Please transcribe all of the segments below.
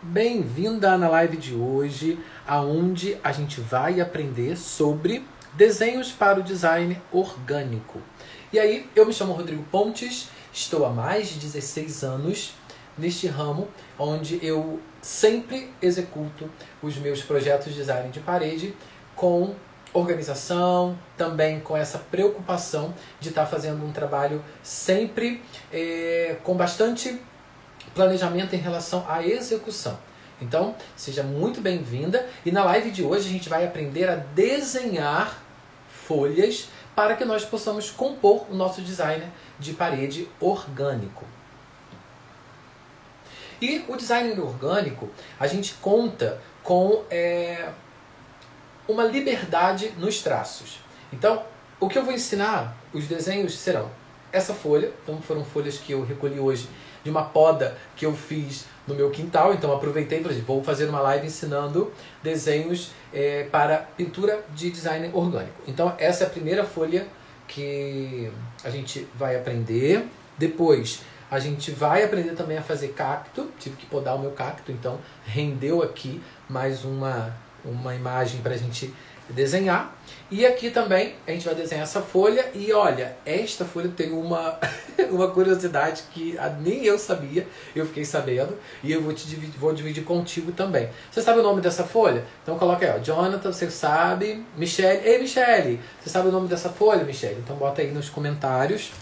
Bem-vinda na live de hoje, aonde a gente vai aprender sobre desenhos para o design orgânico. E aí, eu me chamo Rodrigo Pontes, estou há mais de 16 anos neste ramo, onde eu sempre executo os meus projetos de design de parede com organização, também com essa preocupação de estar fazendo um trabalho sempre com bastante planejamento em relação à execução. Então, seja muito bem-vinda. E na live de hoje a gente vai aprender a desenhar folhas para que nós possamos compor o nosso design de parede orgânico. E o design orgânico, a gente conta com uma liberdade nos traços. Então, o que eu vou ensinar, os desenhos serão essa folha. Então, foram folhas que eu recolhi hoje de uma poda que eu fiz no meu quintal. Então aproveitei e falei, vou fazer uma live ensinando desenhos para pintura de design orgânico. Então essa é a primeira folha que a gente vai aprender. Depois a gente vai aprender também a fazer cacto. Tive que podar o meu cacto, então rendeu aqui mais uma imagem para a gente desenhar. E aqui também a gente vai desenhar essa folha. E olha, esta folha tem uma curiosidade que nem eu sabia, eu fiquei sabendo, e eu vou dividir contigo também. Você sabe o nome dessa folha? Então coloca aí, ó, Jonathan, você sabe? Michele, ei Michele, você sabe o nome dessa folha, Michele? Então bota aí nos comentários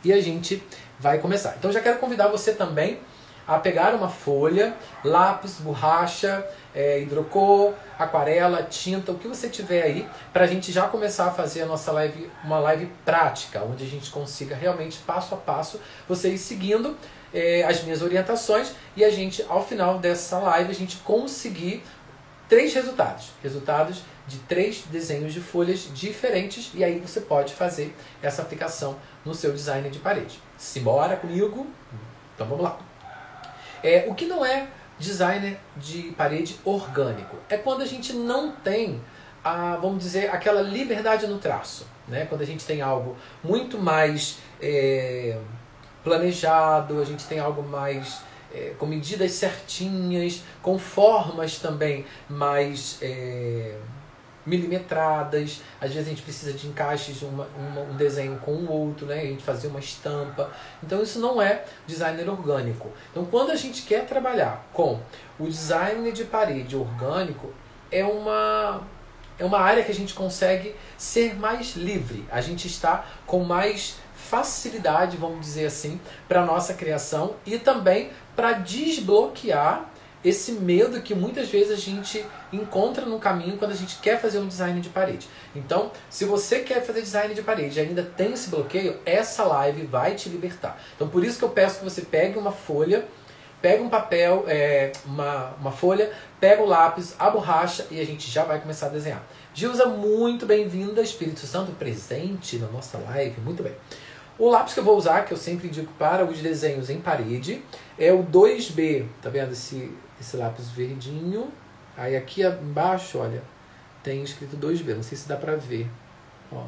e a gente vai começar. Então já quero convidar você também a pegar uma folha, lápis, borracha, hidrocor, aquarela, tinta, o que você tiver aí, para a gente já começar a fazer a nossa live, uma live prática, onde a gente consiga realmente, passo a passo, você ir seguindo as minhas orientações e a gente, ao final dessa live, a gente conseguir 3 resultados. Resultados de 3 desenhos de folhas diferentes, e aí você pode fazer essa aplicação no seu design de parede. Simbora comigo? Então vamos lá. O que não é designer de parede orgânico? É quando a gente não tem, vamos dizer, aquela liberdade no traço, né? Quando a gente tem algo muito mais planejado, a gente tem algo mais com medidas certinhas, com formas também mais milimetradas. Às vezes a gente precisa de encaixes de um desenho com o outro, né? A gente fazer uma estampa. Então isso não é designer orgânico. Então quando a gente quer trabalhar com o design de parede orgânico, é uma área que a gente consegue ser mais livre. A gente está com mais facilidade, vamos dizer assim, para a nossa criação e também para desbloquear esse medo que muitas vezes a gente encontra no caminho quando a gente quer fazer um design de parede. Então, se você quer fazer design de parede e ainda tem esse bloqueio, essa live vai te libertar. Então, por isso que eu peço que você pegue uma folha, pegue um papel, uma folha, pega o lápis, a borracha e a gente já vai começar a desenhar. Gilza, muito bem-vinda, Espírito Santo presente na nossa live, muito bem. O lápis que eu vou usar, que eu sempre indico para os desenhos em parede, é o 2B, tá vendo esse lápis verdinho? Aí aqui embaixo, olha, tem escrito 2B, não sei se dá pra ver, ó.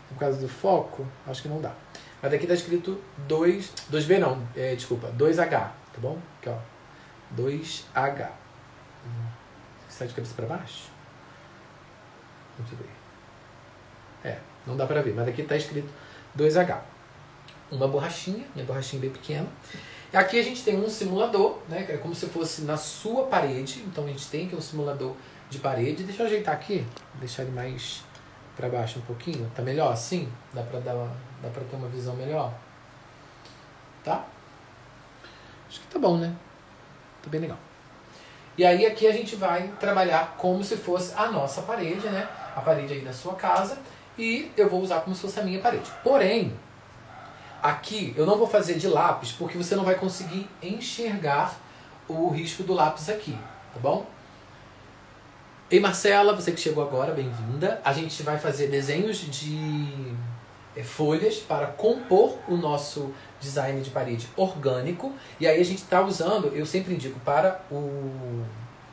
Por causa do foco, acho que não dá. Mas daqui tá escrito 2B não, desculpa, 2H, tá bom? Aqui, ó, 2H. Sai de cabeça pra baixo? Vamos ver. Não dá pra ver, mas aqui tá escrito 2H. Uma borrachinha, minha borrachinha bem pequena. Aqui a gente tem um simulador, né, que é como se fosse na sua parede. Então a gente tem aqui um simulador de parede. Deixa eu ajeitar aqui, deixar ele mais para baixo um pouquinho. Tá melhor assim? Dá para ter uma visão melhor? Tá? Acho que tá bom, né? Tá bem legal. E aí aqui a gente vai trabalhar como se fosse a nossa parede, né? A parede aí da sua casa. E eu vou usar como se fosse a minha parede. Porém, aqui eu não vou fazer de lápis porque você não vai conseguir enxergar o risco do lápis aqui, tá bom? Ei Marcela, você que chegou agora, bem-vinda. A gente vai fazer desenhos de folhas para compor o nosso design de parede orgânico. E aí a gente está usando, eu sempre indico para o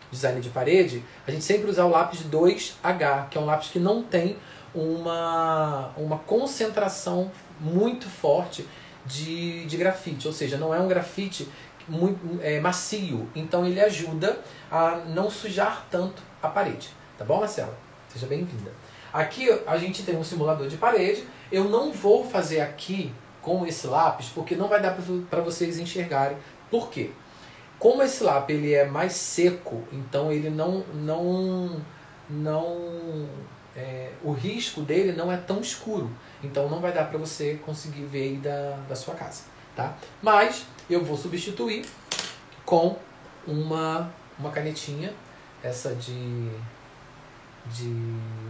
design de parede, a gente sempre usa o lápis 2H, que é um lápis que não tem uma concentração muito forte de grafite, ou seja, não é um grafite muito macio, então ele ajuda a não sujar tanto a parede. Tá bom, Marcela? Seja bem-vinda. Aqui a gente tem um simulador de parede. Eu não vou fazer aqui com esse lápis, porque não vai dar para vocês enxergarem. Por quê? Como esse lápis ele é mais seco, então ele o risco dele não é tão escuro. Então não vai dar para você conseguir ver aí da sua casa. Tá? Mas eu vou substituir com uma canetinha, essa de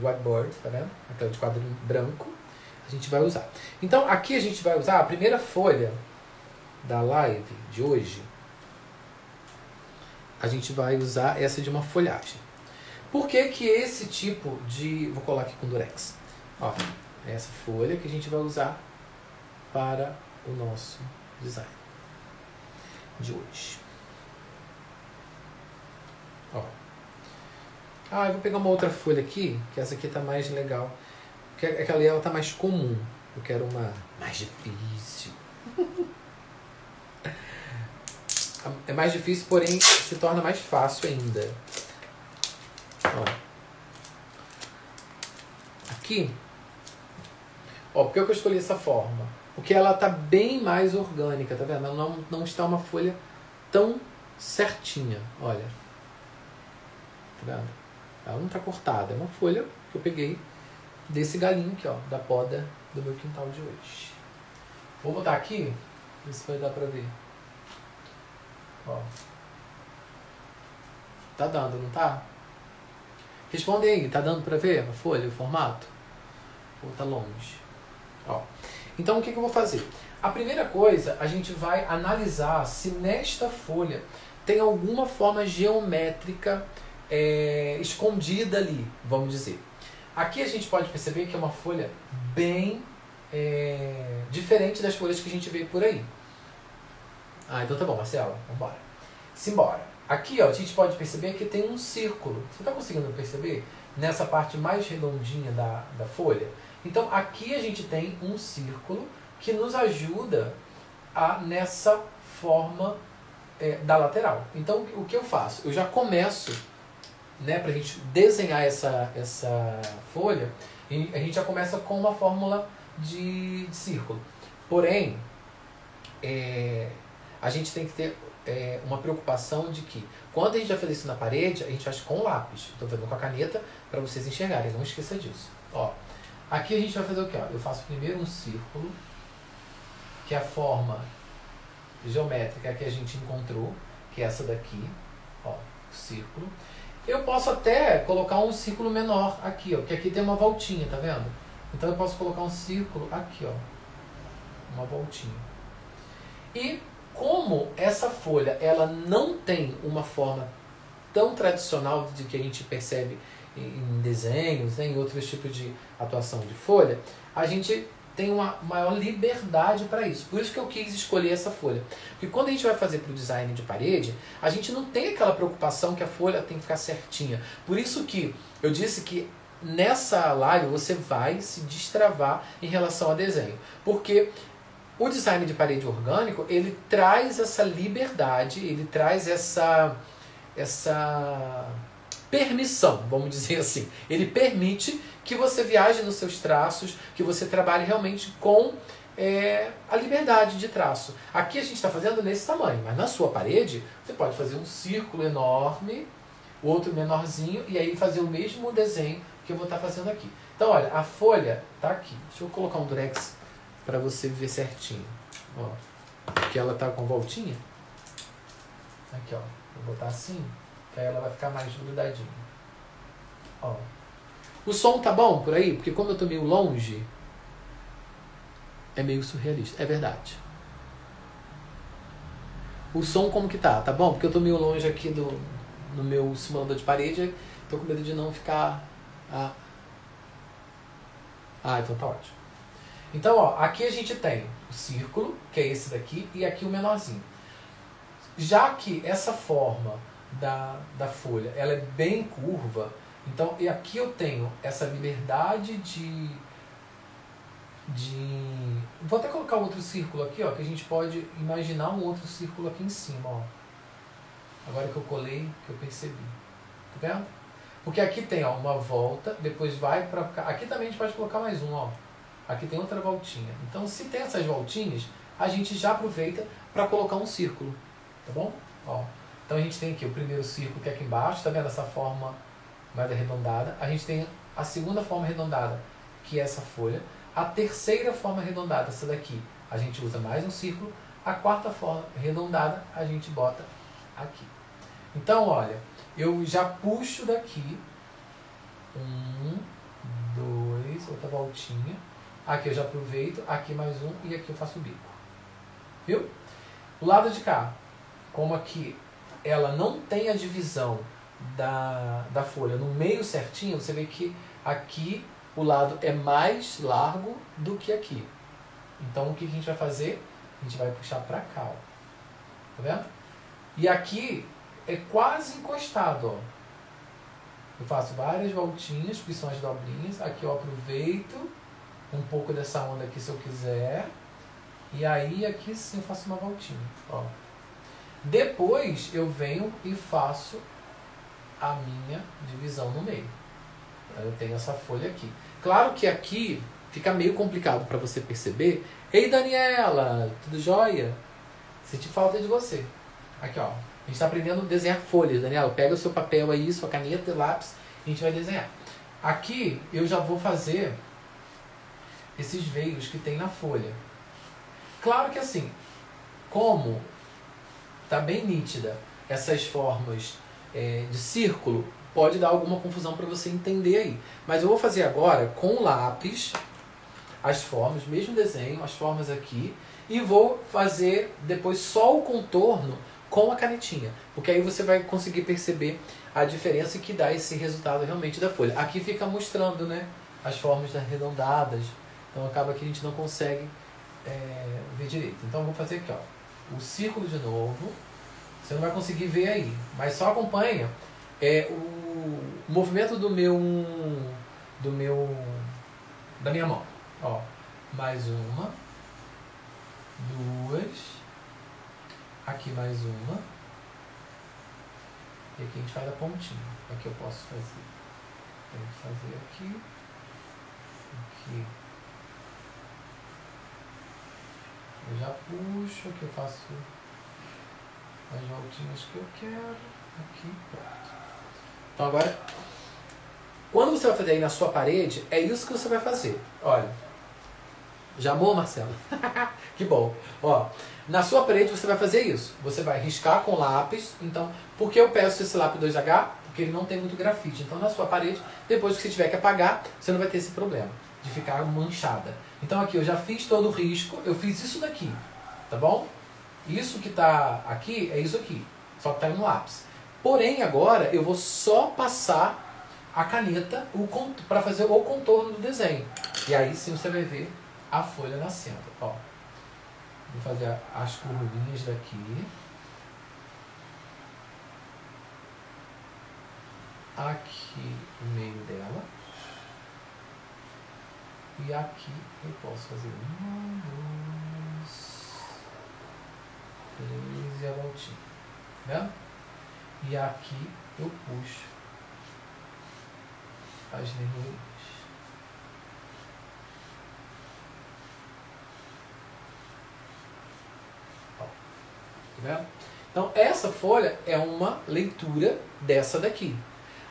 whiteboard, tá vendo? Aquela de quadro branco, a gente vai usar. Então aqui a gente vai usar a primeira folha da live de hoje. A gente vai usar essa de uma folhagem. Por que que esse tipo de... Vou colar aqui com durex. Ó, é essa folha que a gente vai usar para o nosso design de hoje. Ó. Ah, eu vou pegar uma outra folha aqui, que essa aqui tá mais legal. Porque aquela ali ela tá mais comum. Eu quero uma mais difícil. É mais difícil, porém se torna mais fácil ainda. Ó. Aqui. Ó, por que eu escolhi essa forma? Porque ela tá bem mais orgânica, tá vendo? Ela não está uma folha tão certinha, olha. Tá vendo? Ela não tá cortada, é uma folha que eu peguei desse galinho aqui, ó, da poda do meu quintal de hoje. Vou botar aqui, ver se vai dar pra ver. Ó. Tá dando, não tá? Responde aí, tá dando pra ver a folha, o formato? Ou tá longe? Ó. Então o que eu vou fazer? A primeira coisa, a gente vai analisar se nesta folha tem alguma forma geométrica escondida ali, vamos dizer. Aqui a gente pode perceber que é uma folha bem diferente das folhas que a gente vê por aí. Ah, então tá bom, Marcela, vambora. Simbora. Aqui, ó, a gente pode perceber que tem um círculo. Você está conseguindo perceber? Nessa parte mais redondinha da folha. Então, aqui a gente tem um círculo que nos ajuda nessa forma da lateral. Então, o que eu faço? Eu já começo, né, para a gente desenhar essa folha, e a gente já começa com uma fórmula de círculo. Porém, a gente tem que ter uma preocupação de que quando a gente vai fazer isso na parede, a gente faz com lápis. Estou fazendo com a caneta para vocês enxergarem, não esqueça disso. Ó, aqui a gente vai fazer o que? Eu faço primeiro um círculo, que é a forma geométrica que a gente encontrou, que é essa daqui, ó, círculo. Eu posso até colocar um círculo menor aqui, ó, que aqui tem uma voltinha, tá vendo? Então eu posso colocar um círculo aqui, ó, uma voltinha. E como essa folha ela não tem uma forma tão tradicional de que a gente percebe em desenhos, né, em outros tipos de atuação de folha, a gente tem uma maior liberdade para isso. Por isso que eu quis escolher essa folha. Porque quando a gente vai fazer para o design de parede, a gente não tem aquela preocupação que a folha tem que ficar certinha. Por isso que eu disse que nessa live você vai se destravar em relação a desenho. Porque o design de parede orgânico, ele traz essa liberdade, ele traz essa permissão, vamos dizer assim. Ele permite que você viaje nos seus traços, que você trabalhe realmente com a liberdade de traço. Aqui a gente está fazendo nesse tamanho, mas na sua parede você pode fazer um círculo enorme, outro menorzinho, e aí fazer o mesmo desenho que eu vou estar fazendo aqui. Então, olha, a folha está aqui. Deixa eu colocar um durex para você ver certinho. Ó, aqui ela tá com voltinha. Aqui, ó. Vou botar assim, que aí ela vai ficar mais grudadinha. Ó. O som tá bom por aí? Porque como eu tô meio longe, é meio surrealista. É verdade. O som como que tá? Tá bom? Porque eu tô meio longe aqui no meu simulador de parede. Tô com medo de não ficar... então tá ótimo. Então, ó, aqui a gente tem o círculo, que é esse daqui, e aqui o menorzinho. Já que essa forma da folha, ela é bem curva, então, e aqui eu tenho essa liberdade Vou até colocar outro círculo aqui, ó, que a gente pode imaginar um outro círculo aqui em cima, ó. Agora que eu colei, que eu percebi. Tá vendo? Porque aqui tem, ó, uma volta, depois vai pra cá. Aqui também a gente pode colocar mais um, ó. Aqui tem outra voltinha. Então, se tem essas voltinhas, a gente já aproveita para colocar um círculo, tá bom? Ó. Então a gente tem aqui o primeiro círculo que é aqui embaixo, tá vendo essa forma mais arredondada? A gente tem a segunda forma arredondada, que é essa folha. A terceira forma arredondada, essa daqui, a gente usa mais um círculo. A quarta forma arredondada, a gente bota aqui. Então, olha, eu já puxo daqui. 1, 2, outra voltinha. Aqui eu já aproveito, aqui mais um e aqui eu faço o bico. Viu? Do lado de cá, como aqui ela não tem a divisão da folha no meio certinho, você vê que aqui o lado é mais largo do que aqui. Então o que a gente vai fazer? A gente vai puxar para cá, ó. Tá vendo? E aqui é quase encostado, ó. Eu faço várias voltinhas, que são as dobrinhas. Aqui eu aproveito um pouco dessa onda aqui se eu quiser. E aí aqui sim eu faço uma voltinha, ó. Depois eu venho e faço a minha divisão no meio. Eu tenho essa folha aqui. Claro que aqui fica meio complicado para você perceber. Ei, Daniela, tudo jóia? Senti falta de você. Aqui, ó. A gente está aprendendo a desenhar folhas, Daniela. Pega o seu papel aí, sua caneta e lápis, e a gente vai desenhar. Aqui eu já vou fazer esses veios que tem na folha. Claro que assim, como tá bem nítida essas formas de círculo, pode dar alguma confusão para você entender aí. Mas eu vou fazer agora com lápis as formas, mesmo desenho, as formas aqui, e vou fazer depois só o contorno com a canetinha, porque aí você vai conseguir perceber a diferença que dá esse resultado realmente da folha. Aqui fica mostrando, né, as formas arredondadas, então acaba que a gente não consegue ver direito. Então eu vou fazer aqui, ó, o círculo de novo. Você não vai conseguir ver aí, mas só acompanha o movimento da minha mão. Ó, mais uma, duas, aqui mais uma, e aqui a gente faz a pontinha. Aqui eu posso fazer. Eu vou fazer aqui, aqui. Eu já puxo, aqui eu faço as voltinhas que eu quero, aqui, pronto. Então agora, quando você vai fazer aí na sua parede, é isso que você vai fazer. Olha, já amou, Marcelo? Que bom. Ó, na sua parede você vai fazer isso. Você vai riscar com lápis. Então, por que eu peço esse lápis 2H? Porque ele não tem muito grafite. Então, na sua parede, depois que você tiver que apagar, você não vai ter esse problema de ficar manchada. Então, aqui eu já fiz todo o risco. Eu fiz isso daqui, tá bom? Isso que tá aqui é isso aqui. Só que tá no lápis. Porém, agora eu vou só passar a caneta para fazer o contorno do desenho. E aí sim você vai ver a folha nascendo. Ó, vou fazer as curvinhas daqui. Aqui no meio dela. E aqui eu posso fazer 1, 2, 3 e a voltinha. Tá vendo? E aqui eu puxo as nervoinhas. Ó, tá vendo? Então essa folha é uma leitura dessa daqui.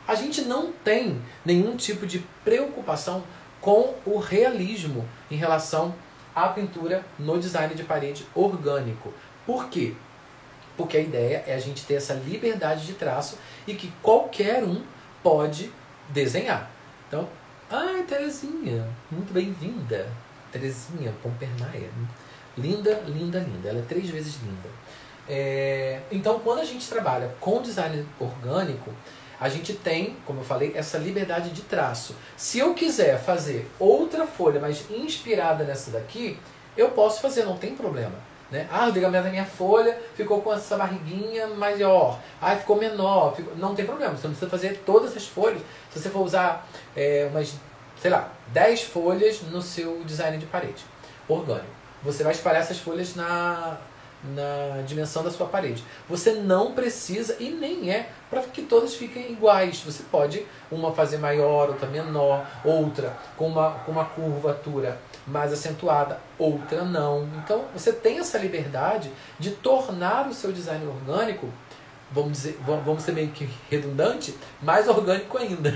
A gente não tem nenhum tipo de preocupação com o realismo em relação à pintura no design de parede orgânico. Por quê? Porque a ideia é a gente ter essa liberdade de traço e que qualquer um pode desenhar. Então, ai, Terezinha, muito bem-vinda. Terezinha Pompermaia. Linda, linda, linda. Ela é 3 vezes linda. Então, quando a gente trabalha com design orgânico, a gente tem, como eu falei, essa liberdade de traço. Se eu quiser fazer outra folha, mas inspirada nessa daqui, eu posso fazer, não tem problema. Né? Ah, o ligamento da minha folha ficou com essa barriguinha maior. Ah, ficou menor. Não tem problema, você não precisa fazer todas as folhas. Se você for usar umas sei lá, 10 folhas no seu design de parede orgânico. Você vai espalhar essas folhas na dimensão da sua parede. Você não precisa, e nem é para que todas fiquem iguais. Você pode uma fazer maior, outra menor, outra com uma curvatura mais acentuada, outra não. Então você tem essa liberdade de tornar o seu design orgânico, vamos ser meio que redundante, mais orgânico ainda.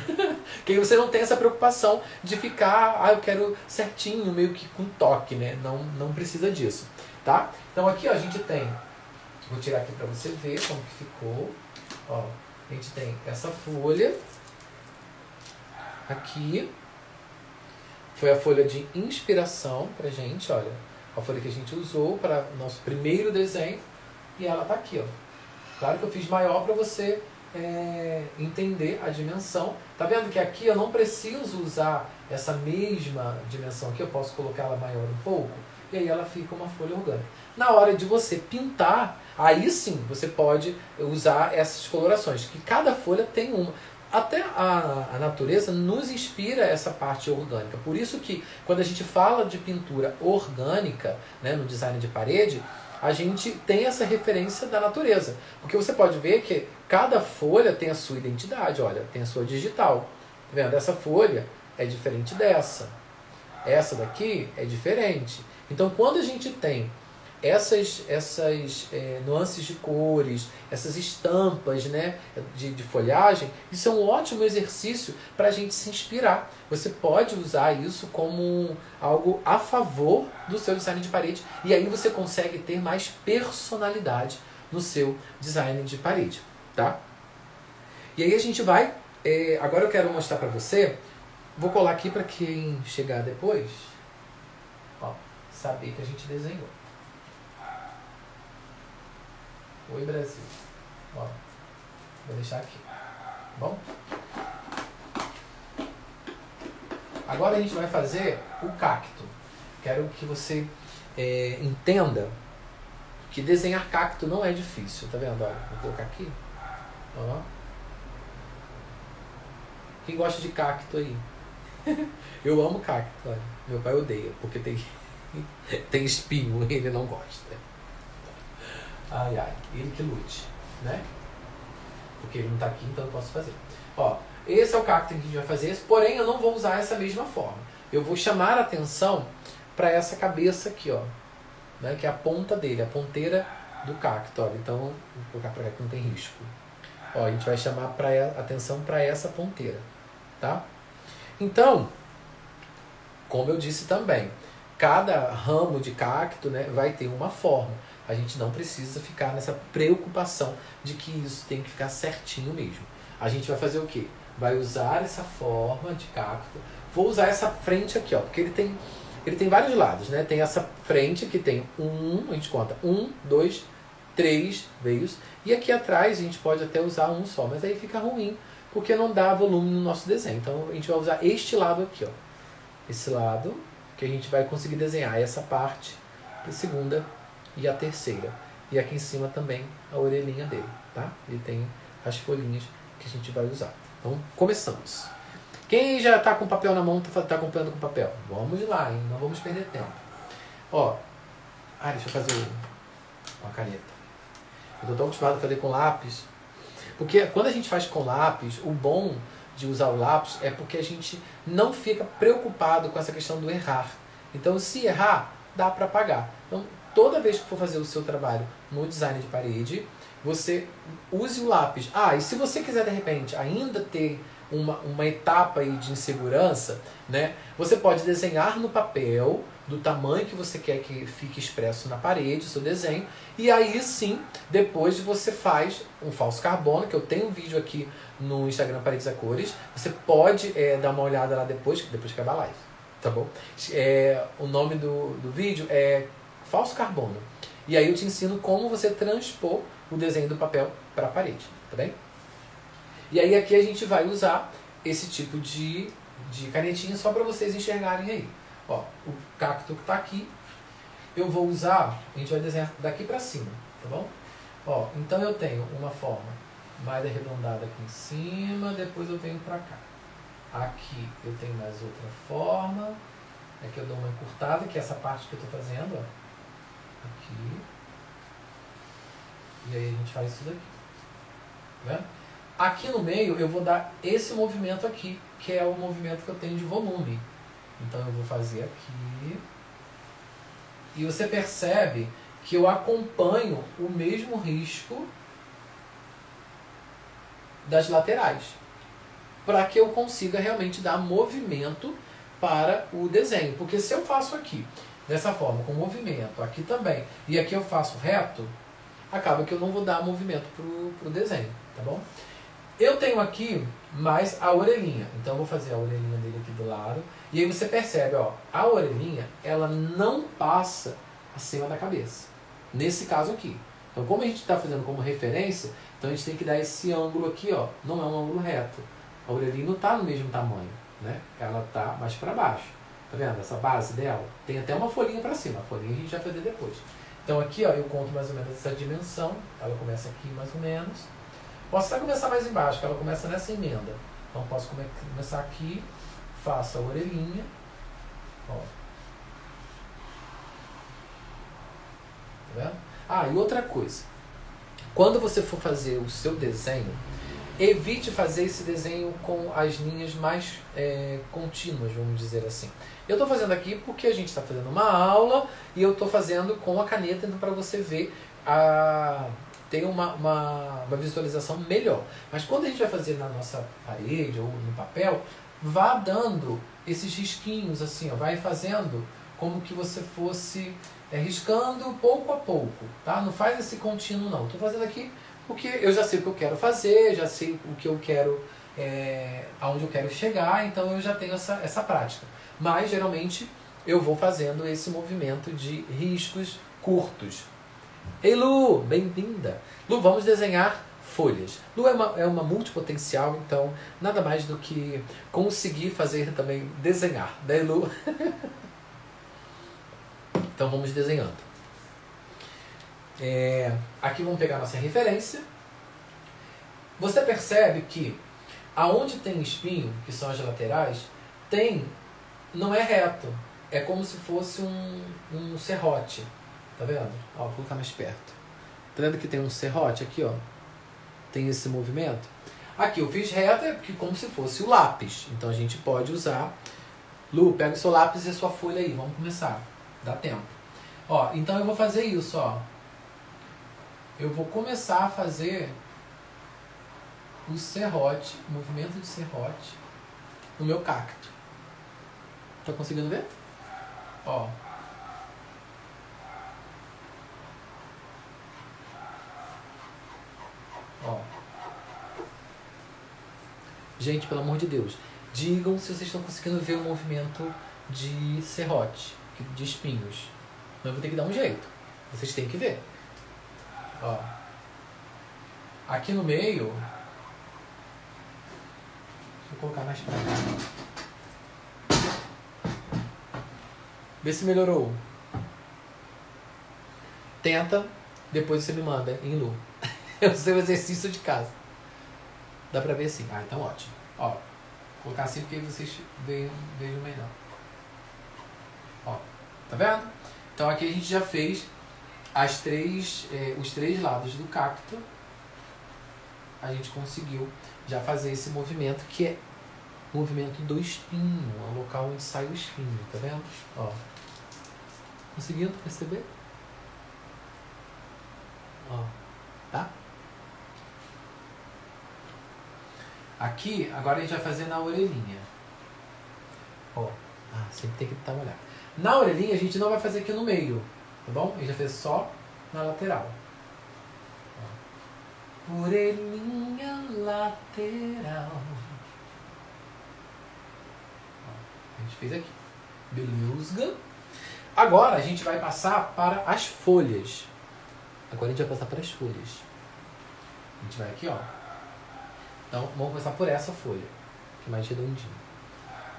Que aí você não tem essa preocupação de ficar, eu quero certinho, meio que com toque, né? Não precisa disso, tá? Então aqui, ó, a gente tem, vou tirar aqui para você ver como que ficou. Ó, a gente tem essa folha aqui, foi a folha de inspiração pra gente, olha, a folha que a gente usou para o nosso primeiro desenho, e ela tá aqui, ó. Claro que eu fiz maior para você entender a dimensão. Tá vendo que aqui eu não preciso usar essa mesma dimensão aqui, eu posso colocar ela maior um pouco, e aí ela fica uma folha orgânica. Na hora de você pintar, aí sim você pode usar essas colorações, que cada folha tem uma. Até a natureza nos inspira essa parte orgânica. Por isso que quando a gente fala de pintura orgânica, né, no design de parede, a gente tem essa referência da natureza. Porque você pode ver que cada folha tem a sua identidade, olha, tem a sua digital. Tá vendo? Essa folha é diferente dessa. Essa daqui é diferente. Então, quando a gente tem essas nuances de cores, essas estampas, né, de folhagem, isso é um ótimo exercício para a gente se inspirar. Você pode usar isso como algo a favor do seu design de parede, e aí você consegue ter mais personalidade no seu design de parede, tá? E aí a gente vai, agora eu quero mostrar para você, vou colar aqui para quem chegar depois, ó, saber que a gente desenhou. Oi, Brasil. Ó, vou deixar aqui. Tá bom? Agora a gente vai fazer o cacto. Quero que você entenda que desenhar cacto não é difícil. Tá vendo? Ó, vou colocar aqui. Ó. Quem gosta de cacto aí? Eu amo cacto. Olha. Meu pai odeia, porque tem espinho e ele não gosta. Ai, ai, ele que lute, né? Porque ele não tá aqui, então eu posso fazer. Ó, esse é o cacto que a gente vai fazer, porém eu não vou usar essa mesma forma. Eu vou chamar a atenção para essa cabeça aqui, ó, né? Que é a ponta dele, a ponteira do cacto, ó. Então, vou colocar para cá que não tem risco. Ó, a gente vai chamar atenção para essa ponteira, tá? Então, como eu disse também, cada ramo de cacto, né, vai ter uma forma. A gente não precisa ficar nessa preocupação de que isso tem que ficar certinho mesmo. A gente vai fazer o quê? Vai usar essa forma de cacto. Vou usar essa frente aqui, ó, porque ele tem vários lados, né? Tem essa frente que tem a gente conta 1, 2, 3 veios. E aqui atrás a gente pode até usar um só, mas aí fica ruim, porque não dá volume no nosso desenho. Então a gente vai usar este lado aqui, ó. Esse lado que a gente vai conseguir desenhar essa parte, a segunda e a terceira. E aqui em cima também a orelhinha dele, tá? Ele tem as folhinhas que a gente vai usar. Então, começamos. Quem já está com papel na mão, está acompanhando com papel? Vamos lá, hein? Não vamos perder tempo. Ó, deixa eu fazer uma caneta. Eu estou tão acostumado a fazer com lápis. Porque quando a gente faz com lápis, o bom de usar o lápis é porque a gente não fica preocupado com essa questão do errar. Então, se errar, dá para apagar. Então, toda vez que for fazer o seu trabalho no design de parede, você use o lápis. E se você quiser, de repente, ainda ter uma etapa aí de insegurança, né, você pode desenhar no papel do tamanho que você quer que fique expresso na parede, o seu desenho, e aí sim, depois você faz um falso carbono, que eu tenho um vídeo aqui no Instagram Paredes a Cores, você pode dar uma olhada lá depois que acabar a live, tá bom? O nome do vídeo é falso carbono, e aí eu te ensino como você transpor o desenho do papel para a parede, tá bem? E aí aqui a gente vai usar esse tipo de canetinha só para vocês enxergarem aí. Ó, o cacto que está aqui, eu vou usar, a gente vai desenhar daqui para cima, tá bom? Ó, então eu tenho uma forma mais arredondada aqui em cima, depois eu venho para cá. Aqui eu tenho mais outra forma. Aqui eu dou uma encurtada, que é essa parte que eu estou fazendo, ó. Aqui. E aí a gente faz isso daqui. Tá vendo? Aqui no meio eu vou dar esse movimento aqui, que é o movimento que eu tenho de volume. Então eu vou fazer aqui. E você percebe que eu acompanho o mesmo risco das laterais, para que eu consiga realmente dar movimento para o desenho. Porque se eu faço aqui, dessa forma, com movimento, aqui também, e aqui eu faço reto, acaba que eu não vou dar movimento para o desenho, tá bom? Eu tenho aqui mais a orelhinha, então eu vou fazer a orelhinha dele aqui do lado, e aí você percebe, ó, a orelhinha, ela não passa acima da cabeça, nesse caso aqui. Então, como a gente está fazendo como referência, então a gente tem que dar esse ângulo aqui, ó, não é um ângulo reto. A orelhinha não está no mesmo tamanho, né? Ela está mais para baixo. Tá vendo? Essa base dela tem até uma folhinha para cima. A folhinha a gente vai fazer depois. Então aqui, ó, eu conto mais ou menos essa dimensão. Ela começa aqui mais ou menos. Posso até começar mais embaixo, que ela começa nessa emenda. Então posso começar aqui, faço a orelhinha. Ó. Tá vendo? Ah, e outra coisa. Quando você for fazer o seu desenho, evite fazer esse desenho com as linhas mais contínuas, vamos dizer assim. Eu estou fazendo aqui porque a gente está fazendo uma aula e eu estou fazendo com a caneta para você ver, ter uma visualização melhor. Mas quando a gente vai fazer na nossa parede ou no papel, vá dando esses risquinhos assim, ó, vai fazendo como que você fosse riscando pouco a pouco, tá? Não faz esse contínuo não. Estou fazendo aqui porque eu já sei o que eu quero fazer, já sei o que eu quero, aonde eu quero chegar, então eu já tenho essa prática. Mas geralmente eu vou fazendo esse movimento de riscos curtos. Ei Lu, bem-vinda! Lu, vamos desenhar folhas. Lu é uma multipotencial, então nada mais do que conseguir fazer também desenhar, né Lu? Então vamos desenhando. Aqui vamos pegar nossa referência. Você percebe que aonde tem espinho, que são as laterais, não é reto. É como se fosse um serrote. Tá vendo? Ó, vou colocar mais perto. Tá vendo que tem um serrote aqui, ó? Tem esse movimento. Aqui eu fiz reto, como se fosse o lápis. Então a gente pode usar. Lu, pega o seu lápis e a sua folha aí. Vamos começar. Dá tempo. Ó, então eu vou fazer isso, ó. Eu vou começar a fazer o serrote, o movimento de serrote no meu cacto. Tá conseguindo ver? Ó. Ó. Gente, pelo amor de Deus, digam se vocês estão conseguindo ver o movimento de serrote, de espinhos. Mas eu vou ter que dar um jeito. Vocês têm que ver. Ó. Aqui no meio, vou colocar mais pra cá. Vê se melhorou. Tenta, depois você me manda em Lu. É o seu exercício de casa. Dá pra ver assim. Ah, então ótimo. Ó, vou colocar assim porque vocês vejam melhor. Ó, tá vendo? Então aqui a gente já fez os três lados do cacto. A gente conseguiu já fazer esse movimento que é o movimento do espinho, o local onde sai o espinho, tá vendo? Ó. Conseguindo perceber? Ó, tá? Aqui, agora a gente vai fazer na orelhinha. Ó, sempre tem que trabalhar. Na orelhinha a gente não vai fazer aqui no meio, tá bom? A gente vai fazer só na lateral. Ó. Orelhinha lateral. Ó, a gente fez aqui. Beleza? Agora a gente vai passar para as folhas. Agora a gente vai passar para as folhas. A gente vai aqui, ó. Então vamos começar por essa folha, que é mais redondinha.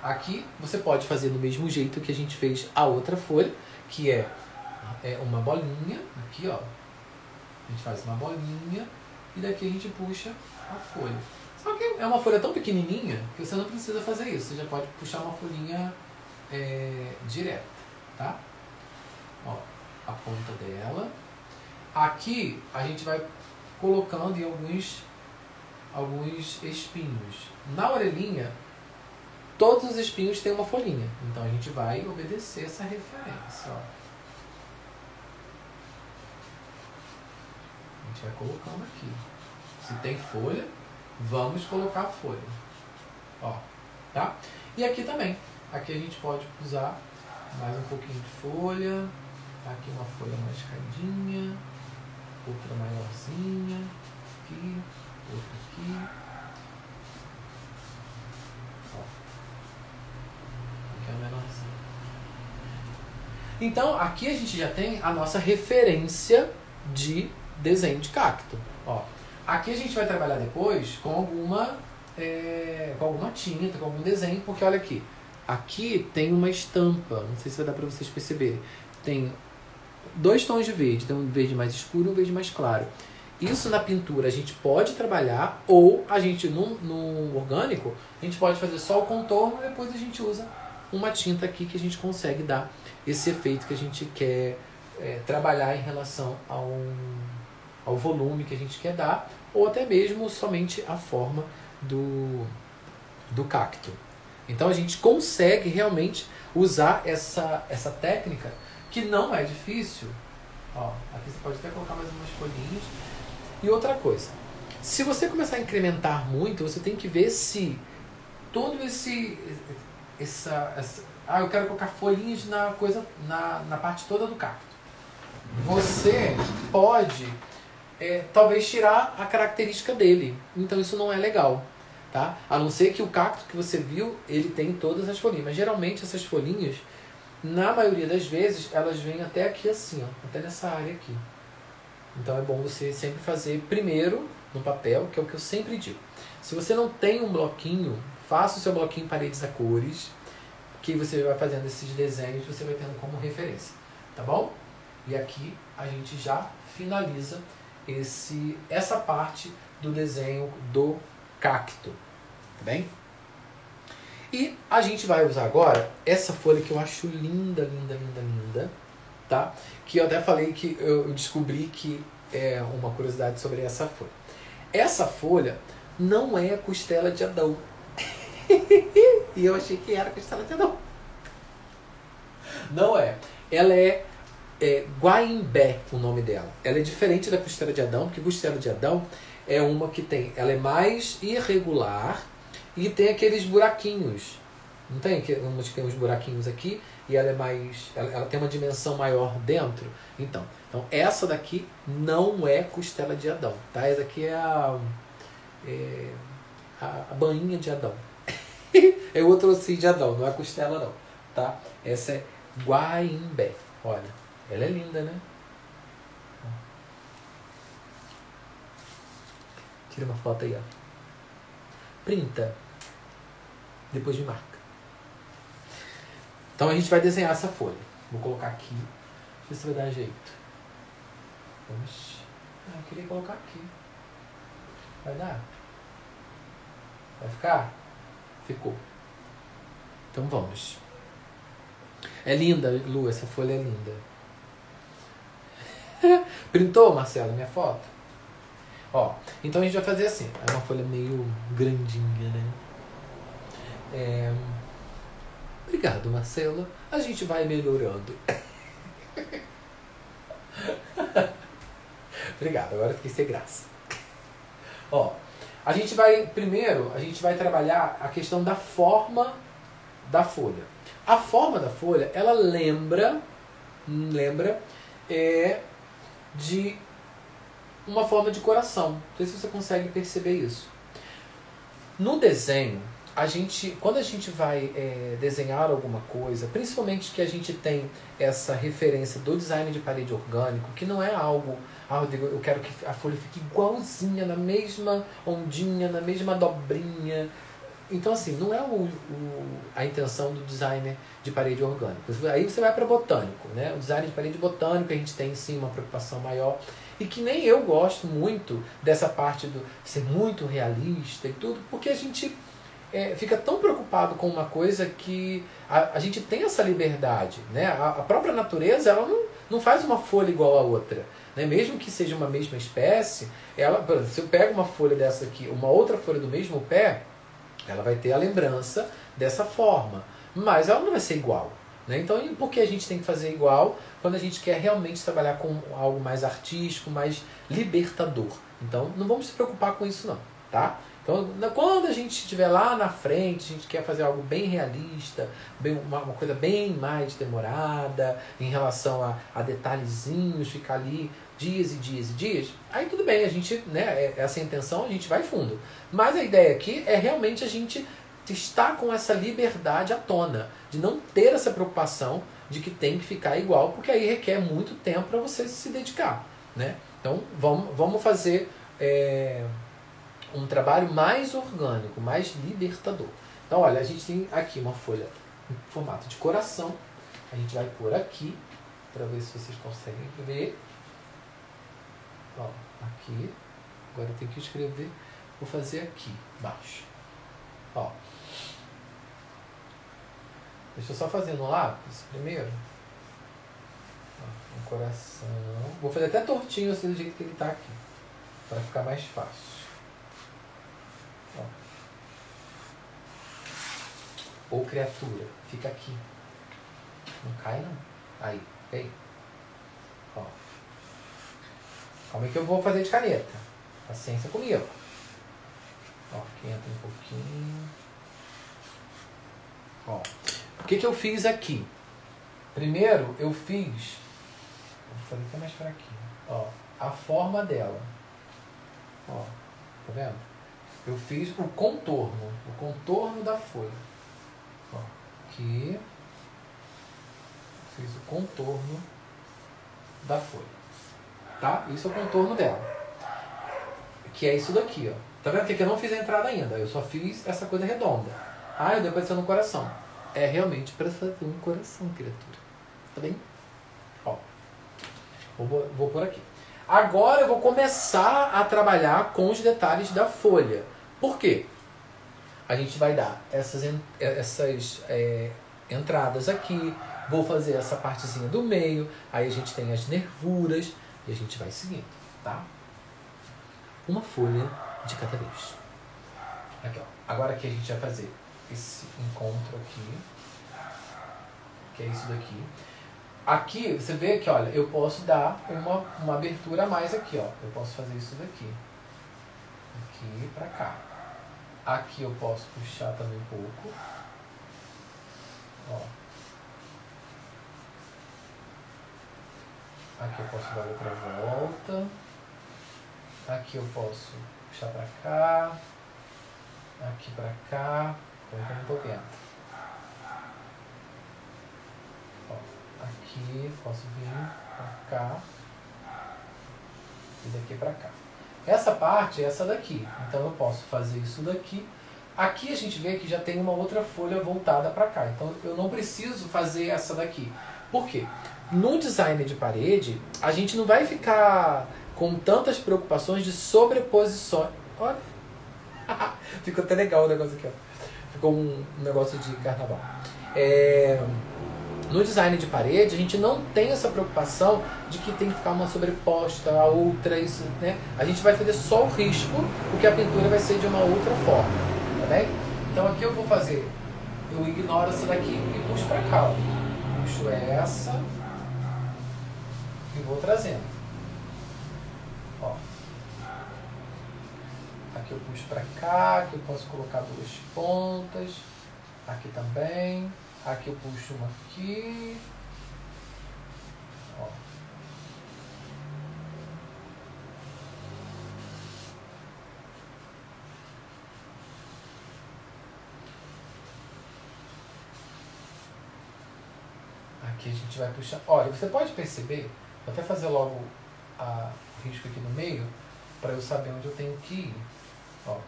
Aqui você pode fazer do mesmo jeito que a gente fez a outra folha, que é uma bolinha. Aqui, ó. A gente faz uma bolinha e daqui a gente puxa a folha. Só que é uma folha tão pequenininha que você não precisa fazer isso. Você já pode puxar uma folhinha direta, tá? Ó, a ponta dela. Aqui a gente vai colocando em alguns espinhos. Na orelhinha, todos os espinhos têm uma folhinha. Então a gente vai obedecer essa referência. Ó. A gente vai colocando aqui. Se tem folha, vamos colocar a folha. Ó, tá? E aqui também. Aqui a gente pode usar mais um pouquinho de folha. Aqui uma folha mais caidinha. Outra maiorzinha. Aqui. Outra aqui. Ó. Aqui é a menorzinha. Então, aqui a gente já tem a nossa referência de desenho de cacto. Ó. Aqui a gente vai trabalhar depois com alguma tinta, com algum desenho, porque olha aqui. Aqui tem uma estampa, não sei se vai dar para vocês perceberem. Tem 2 tons de verde, tem um verde mais escuro e um verde mais claro. Isso na pintura a gente pode trabalhar, ou a gente no orgânico, a gente pode fazer só o contorno e depois a gente usa uma tinta aqui que a gente consegue dar esse efeito que a gente quer trabalhar em relação ao volume que a gente quer dar, ou até mesmo somente a forma do cacto. Então a gente consegue realmente usar essa técnica, que não é difícil. Ó, aqui você pode até colocar mais umas folhinhas. E outra coisa, se você começar a incrementar muito, você tem que ver se todo eu quero colocar folhinhas na parte toda do cacto. Você pode talvez tirar a característica dele. Então isso não é legal, tá? A não ser que o cacto que você viu, ele tem todas as folhinhas. Mas geralmente essas folhinhas, na maioria das vezes, elas vêm até aqui assim, ó, até nessa área aqui. Então é bom você sempre fazer primeiro no papel, que é o que eu sempre digo. Se você não tem um bloquinho, faça o seu bloquinho paredes a cores, que você vai fazendo esses desenhos, você vai tendo como referência, tá bom? E aqui a gente já finaliza essa parte do desenho do cacto, tá bem? E a gente vai usar agora essa folha que eu acho linda, linda, linda, linda, tá? Que eu até falei que eu descobri que é uma curiosidade sobre essa folha. Essa folha não é costela de Adão. E eu achei que era costela de Adão. Não é. Ela é Guaimbé, o nome dela. Ela é diferente da costela de Adão, porque costela de Adão é uma que ela é mais irregular e tem aqueles buraquinhos. Não tem? Umas que tem uns buraquinhos aqui e ela é mais. Ela tem uma dimensão maior dentro. Então essa daqui não é costela de Adão, tá? Essa daqui é a bainha de Adão. É outro ossinho de Adão, não é costela não, tá? Essa é Guaimbé. Olha, ela é linda, né? Tira uma foto aí, ó. Printa. Depois me marca. Então a gente vai desenhar essa folha. Vou colocar aqui. Deixa eu ver se vai dar jeito. Vamos. Eu queria colocar aqui. Vai dar? Vai ficar? Ficou. Então vamos. É linda, Lu, essa folha é linda. Printou, Marcelo, minha foto? Ó, então a gente vai fazer assim. É uma folha meio grandinha, né? Obrigado, Marcelo. A gente vai melhorando. Obrigado, agora fiquei sem graça. Ó, primeiro a gente vai trabalhar a questão da forma da folha. A forma da folha, ela lembra de uma forma de coração. Não sei se você consegue perceber isso. No desenho, quando a gente vai desenhar alguma coisa, principalmente que a gente tem essa referência do design de parede orgânico, que não é algo, Rodrigo, eu quero que a folha fique igualzinha, na mesma ondinha, na mesma dobrinha. Então, assim, não é a intenção do designer de parede orgânico. Aí você vai para botânico, né? O design de parede botânico, a gente tem sim uma preocupação maior E que nem eu gosto muito dessa parte do ser muito realista e tudo, porque a gente fica tão preocupado com uma coisa que a gente tem essa liberdade, né? A própria natureza, ela não faz uma folha igual a outra, né? Mesmo que seja uma mesma espécie, ela, por exemplo, se eu pego uma folha dessa aqui, uma outra folha do mesmo pé, ela vai ter a lembrança dessa forma, mas ela não vai ser igual, né? Então, por que a gente tem que fazer igual quando a gente quer realmente trabalhar com algo mais artístico, mais libertador? Então, não vamos se preocupar com isso não, tá? Então, quando a gente estiver lá na frente, a gente quer fazer algo bem realista, uma coisa bem mais demorada, em relação a detalhezinhos, ficar ali dias e dias e dias, aí tudo bem, a gente, né, essa intenção, a gente vai fundo. Mas a ideia aqui é realmente a gente estar com essa liberdade à tona, de não ter essa preocupação de que tem que ficar igual, porque aí requer muito tempo para você se dedicar, né? Então, vamos fazer um trabalho mais orgânico, mais libertador. Então, olha, a gente tem aqui uma folha em formato de coração. A gente vai pôr aqui, para ver se vocês conseguem ver. Ó, aqui. Agora eu tenho que escrever. Vou fazer aqui, embaixo. Ó. Deixa eu só fazer no lápis primeiro. Ó, um coração. Vou fazer até tortinho assim do jeito que ele está aqui, para ficar mais fácil. Ou criatura, fica aqui. Não cai não. Aí, vem. Ó. Calma aí que eu vou fazer de caneta. Paciência comigo. Ó, aqui entra um pouquinho. Ó. O que eu fiz aqui? Primeiro eu fiz. Vou fazer até mais para aqui. Ó, a forma dela. Ó, tá vendo? Eu fiz o contorno da folha. Ó, aqui. Fiz o contorno da folha. Tá? Isso é o contorno dela. Que é isso daqui, ó. Tá vendo que eu não fiz a entrada ainda? Eu só fiz essa coisa redonda. Ah, eu dei aparecendo no coração. É realmente para fazer um coração, criatura. Tá bem? Ó. Vou por aqui. Agora eu vou começar a trabalhar com os detalhes da folha. Por quê? A gente vai dar essas entradas aqui. Vou fazer essa partezinha do meio. Aí a gente tem as nervuras. E a gente vai seguindo, tá? Uma folha de cada vez. Aqui, ó. Agora aqui a gente vai fazer esse encontro aqui. Que é isso daqui. Aqui, você vê que, olha, eu posso dar uma abertura a mais aqui, ó. Eu posso fazer isso daqui. Aqui pra cá. Aqui eu posso puxar também um pouco. Ó. Aqui eu posso dar outra volta. Aqui eu posso puxar pra cá. Aqui pra cá. Como que eu não tô vendo? Ó, aqui posso vir pra cá. E daqui pra cá. Essa parte é essa daqui. Então eu posso fazer isso daqui. Aqui a gente vê que já tem uma outra folha voltada pra cá. Então eu não preciso fazer essa daqui. Por quê? No design de parede, a gente não vai ficar com tantas preocupações de sobreposições. Olha, ficou até legal o negócio aqui, ó. Ficou um negócio de carnaval. No design de parede, a gente não tem essa preocupação de que tem que ficar uma sobreposta a outra, isso, né? A gente vai fazer só o risco, porque a pintura vai ser de uma outra forma, tá bem? Então aqui eu vou fazer, eu ignoro essa daqui e puxo pra cá, ó. Puxo essa e vou trazendo. Ó. Aqui eu puxo pra cá, aqui eu posso colocar duas pontas, aqui também. Aqui eu puxo uma aqui. Ó. Aqui a gente vai puxar. Olha, você pode perceber, vou até fazer logo o risco aqui no meio, para eu saber onde eu tenho que ir. Ó.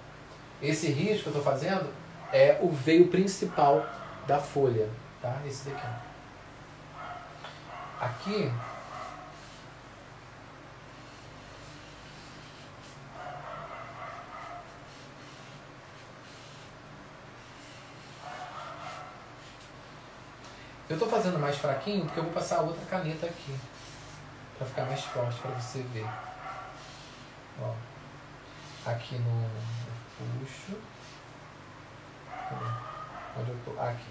Esse risco que eu estou fazendo é o veio principal da folha, tá? Esse daqui. Aqui Eu tô fazendo mais fraquinho porque eu vou passar outra caneta aqui. Pra ficar mais forte, pra você ver. Ó. Aqui no puxo. Cadê? Onde eu tô? Aqui.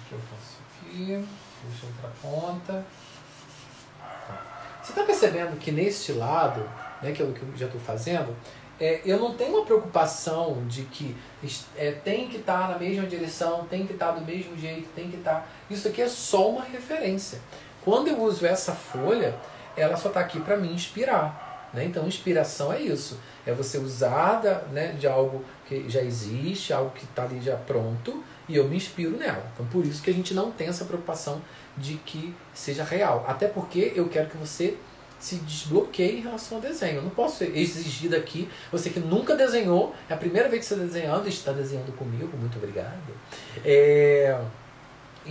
Aqui eu faço aqui. Puxa outra ponta. Você está percebendo que neste lado, né, que é o que eu já estou fazendo, eu não tenho uma preocupação de que tem que estar na mesma direção, tem que estar do mesmo jeito, tem que estar... Isso aqui é só uma referência. Quando eu uso essa folha, ela só está aqui para me inspirar. Né? Então, inspiração é isso. É você usar né, de algo que já existe, algo que está ali já pronto, e eu me inspiro nela. Então, por isso que a gente não tem essa preocupação de que seja real. Até porque eu quero que você se desbloqueie em relação ao desenho. Eu não posso exigir daqui, você que nunca desenhou, é a primeira vez que você está desenhando, está desenhando comigo, muito obrigado. E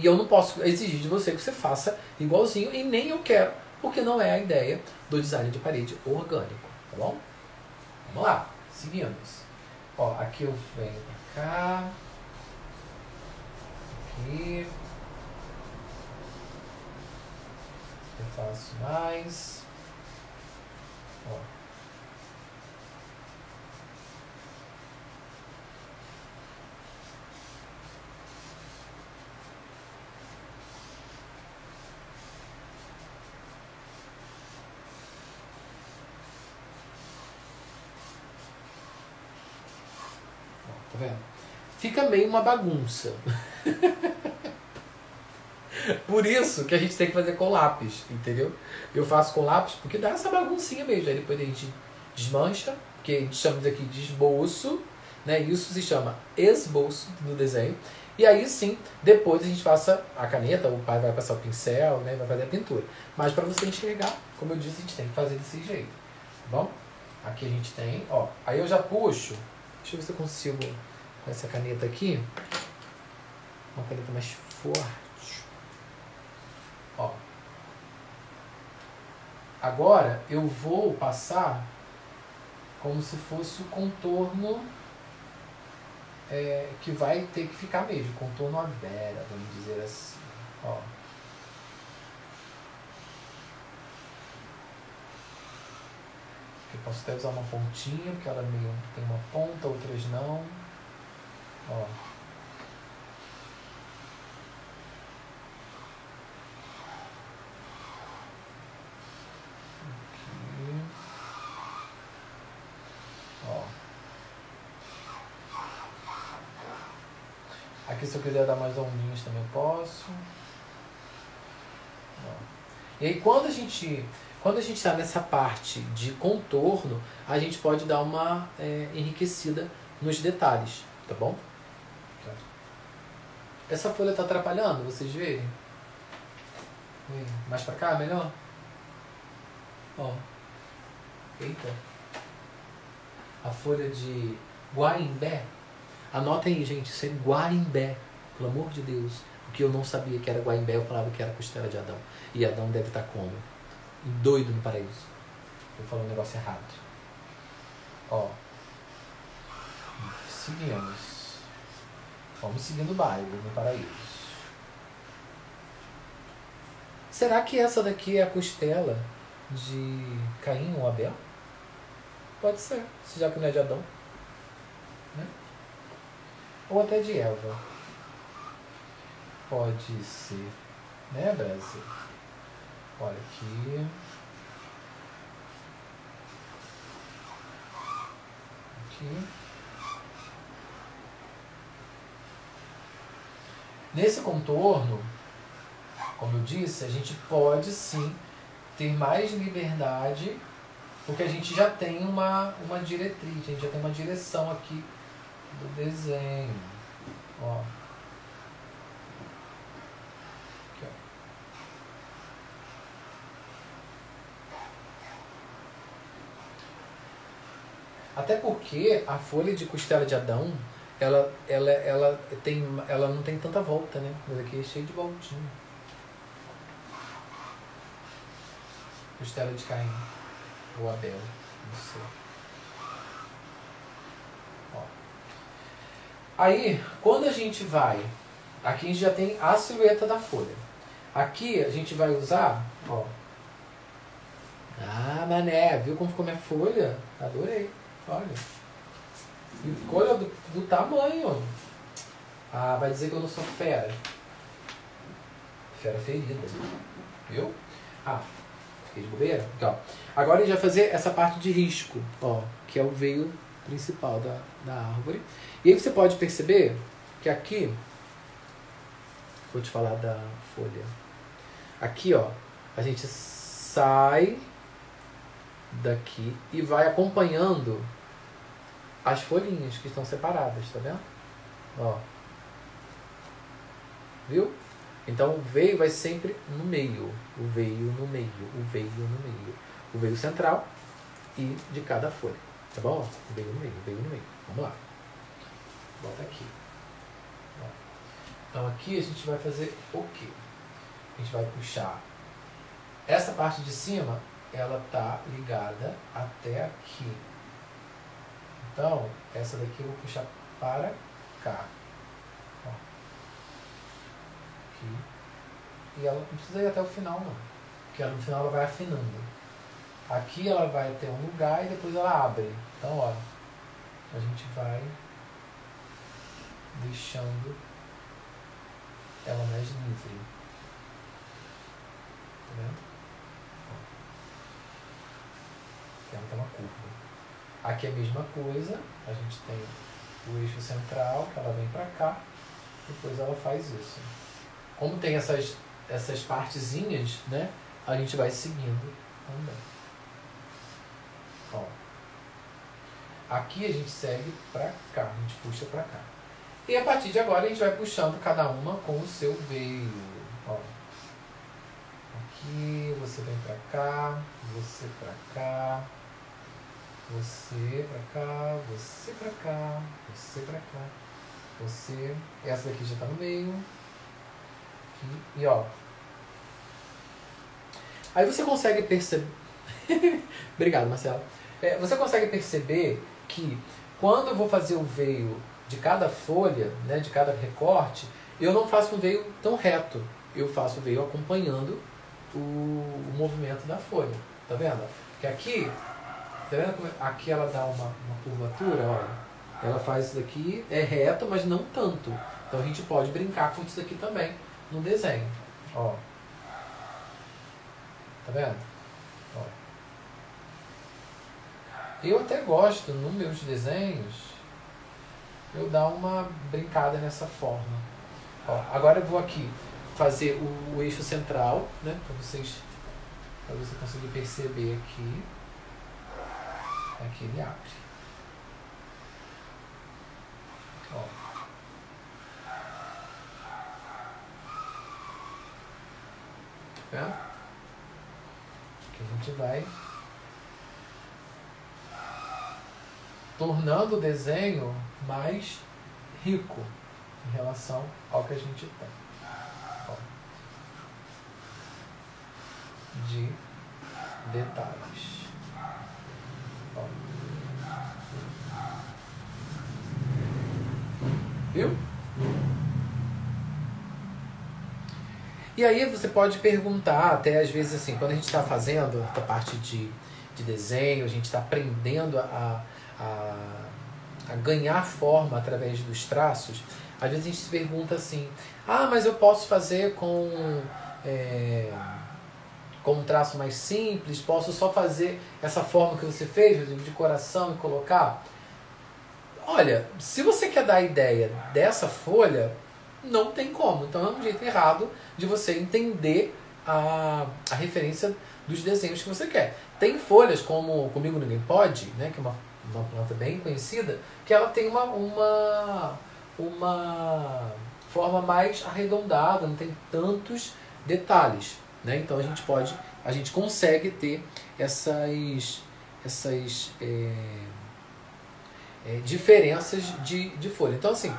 eu não posso exigir de você que você faça igualzinho, e nem eu quero, porque não é a ideia do design de parede orgânico, tá bom? Vamos lá, seguimos. Ó, aqui eu venho pra cá. Aqui. Eu faço mais. Ó. Tá vendo? Fica meio uma bagunça. Por isso que a gente tem que fazer com lápis, entendeu? Eu faço com lápis porque dá essa baguncinha mesmo. Aí depois a gente desmancha, que a gente chama isso aqui de esboço, né? Isso se chama esboço no desenho. E aí sim, depois a gente passa a caneta, o pai vai passar o pincel, né? Vai fazer a pintura. Mas para você enxergar, como eu disse, a gente tem que fazer desse jeito, tá bom? Aqui a gente tem, ó. Aí eu já puxo. Deixa eu ver se eu consigo com essa caneta aqui. Uma caneta mais forte. Ó. Agora eu vou passar como se fosse o contorno que vai ter que ficar mesmo, contorno à vera, vamos dizer assim. Ó. Eu posso até usar uma pontinha, porque ela meio tem uma ponta, outras não. Ó. Aqui, se eu quiser dar mais ondinhas também posso. E aí quando a gente está nessa parte de contorno, a gente pode dar uma enriquecida nos detalhes, tá bom? Essa folha está atrapalhando, vocês verem? Mais pra cá, melhor? Ó. Eita. A folha de Guarimbé. Anotem aí, gente, isso é Guarimbé, pelo amor de Deus. Porque eu não sabia que era Guarimbé, eu falava que era costela de Adão. E Adão deve estar como? Doido no paraíso. Eu falei um negócio errado. Ó. Seguimos. Vamos seguindo o baile no paraíso. Será que essa daqui é a costela de Caim ou Abel? Pode ser, já que não é de Adão. Né? Ou até de Eva. Pode ser. Né, Brasil? Olha aqui. Aqui. Nesse contorno, como eu disse, a gente pode sim ter mais liberdade, porque a gente já tem uma diretriz, a gente já tem uma direção aqui do desenho. Ó. Aqui, ó. Até porque a folha de costela de Adão, ela não tem tanta volta, né? Mas aqui é cheio de voltinha. Costela de Caim ou Abel, não sei. Ó. Aí, quando a gente vai, aqui a gente já tem a silhueta da folha. Aqui a gente vai usar, ó. Ah, mané, viu como ficou minha folha? Adorei, olha. E ficou, olha, do tamanho. Ah, vai dizer que eu não sou fera. Fera ferida, viu? Ah, fiquei de bobeira? Aqui, ó. Agora a gente vai fazer essa parte de risco, ó, que é o veio principal da árvore. E aí você pode perceber que aqui, vou te falar da folha. Aqui, ó, a gente sai daqui e vai acompanhando as folhinhas que estão separadas, tá vendo? Ó. Viu? Então o veio vai sempre no meio. O veio no meio. O veio no meio. O veio central e de cada folha. Tá bom? O veio no meio. O veio no meio. Vamos lá. Bota aqui. Ó. Então aqui a gente vai fazer o quê? A gente vai puxar. Essa parte de cima, ela tá ligada até aqui. Então, essa daqui eu vou puxar para cá. Ó. Aqui. E ela não precisa ir até o final, não. Porque no final ela vai afinando. Aqui ela vai até um lugar e depois ela abre. Então, ó, a gente vai deixando ela mais livre. Tá vendo? Ela tem uma curva. Aqui é a mesma coisa. A gente tem o eixo central, que ela vem pra cá. Depois ela faz isso. Como tem essas partezinhas, né? A gente vai seguindo também. Ó. Aqui a gente segue pra cá. A gente puxa pra cá. E a partir de agora a gente vai puxando cada uma com o seu veio. Ó. Aqui, você vem pra cá, você pra cá, você pra cá, você pra cá, você pra cá, você... Essa daqui já tá no meio. Aqui, e ó. Aí você consegue perceber... Obrigado, Marcelo. Você consegue perceber que quando eu vou fazer o veio de cada folha, né, de cada recorte, eu não faço um veio tão reto. Eu faço o veio acompanhando o movimento da folha. Tá vendo? Porque aqui, tá vendo como aqui ela dá uma curvatura, olha. Ela faz isso daqui, é reto, mas não tanto. Então a gente pode brincar com isso daqui também no desenho. Ó. Tá vendo? Ó. Eu até gosto, nos meus desenhos, eu dar uma brincada nessa forma. Ó, agora eu vou aqui fazer o eixo central, né, para você conseguir perceber aqui. Aqui ele abre. Ó. Tá vendo? Aqui a gente vai tornando o desenho mais rico em relação ao que a gente tem. Ó. De detalhes. Ó. Viu? E aí você pode perguntar, até às vezes assim, quando a gente está fazendo a parte de desenho, a gente está aprendendo a ganhar forma através dos traços, às vezes a gente se pergunta assim, mas eu posso fazer com um traço mais simples, posso só fazer essa forma que você fez, de coração e colocar? Olha, se você quer dar a ideia dessa folha, não tem como. Então é um jeito errado de você entender a referência dos desenhos que você quer. Tem folhas como Comigo Ninguém Pode, né, que é uma planta bem conhecida, que ela tem uma forma mais arredondada, não tem tantos detalhes, né? Então a gente consegue ter essas diferenças de folha. Então assim,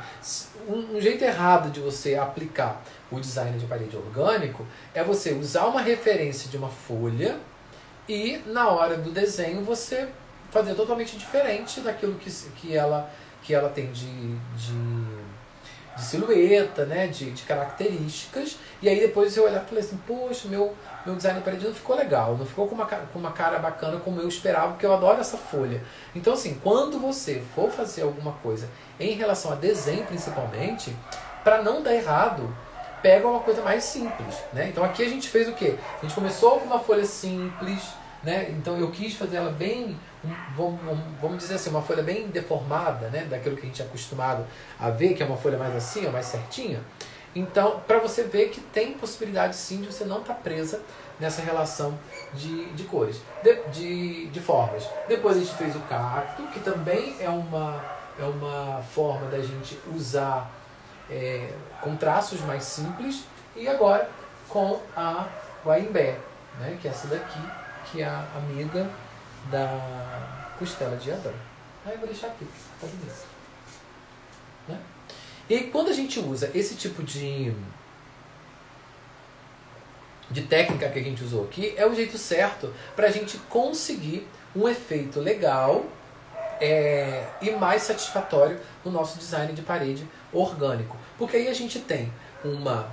um jeito errado de você aplicar o design de parede orgânico é você usar uma referência de uma folha e na hora do desenho você fazer totalmente diferente daquilo que ela que ela tem de silhueta, né, de características, e aí depois eu olhar e falei assim, poxa, meu design de parede não ficou legal, não ficou com uma cara bacana como eu esperava, porque eu adoro essa folha. Então assim, quando você for fazer alguma coisa em relação a desenho principalmente, para não dar errado, pega uma coisa mais simples, né? Então aqui a gente fez o quê? A gente começou com uma folha simples, né? Então eu quis fazer ela bem, vamos dizer assim, uma folha bem deformada, né? Daquilo que a gente é acostumado a ver, que é uma folha mais assim, mais certinha. Então, para você ver que tem possibilidade sim de você não estar presa nessa relação de cores, de formas. Depois a gente fez o cacto, que também é uma forma da gente usar com traços mais simples, e agora com a Guaimbé, né? Que é essa daqui, que é a amiga da costela de Adão. Aí eu vou deixar aqui, tá bonito, né? E aí, quando a gente usa esse tipo de técnica que a gente usou aqui, é o jeito certo para a gente conseguir um efeito legal e mais satisfatório no nosso design de parede orgânico. Porque aí a gente tem uma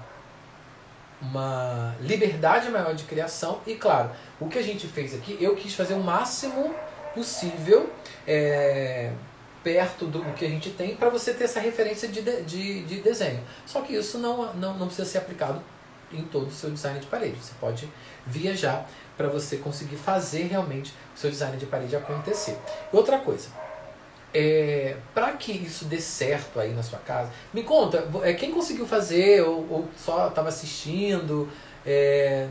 liberdade maior de criação e, claro, o que a gente fez aqui, eu quis fazer o máximo possível perto do que a gente tem para você ter essa referência de desenho. Só que isso não precisa ser aplicado em todo o seu design de parede. Você pode viajar para você conseguir fazer realmente o seu design de parede acontecer. Outra coisa, para que isso dê certo aí na sua casa, me conta, quem conseguiu fazer ou só estava assistindo,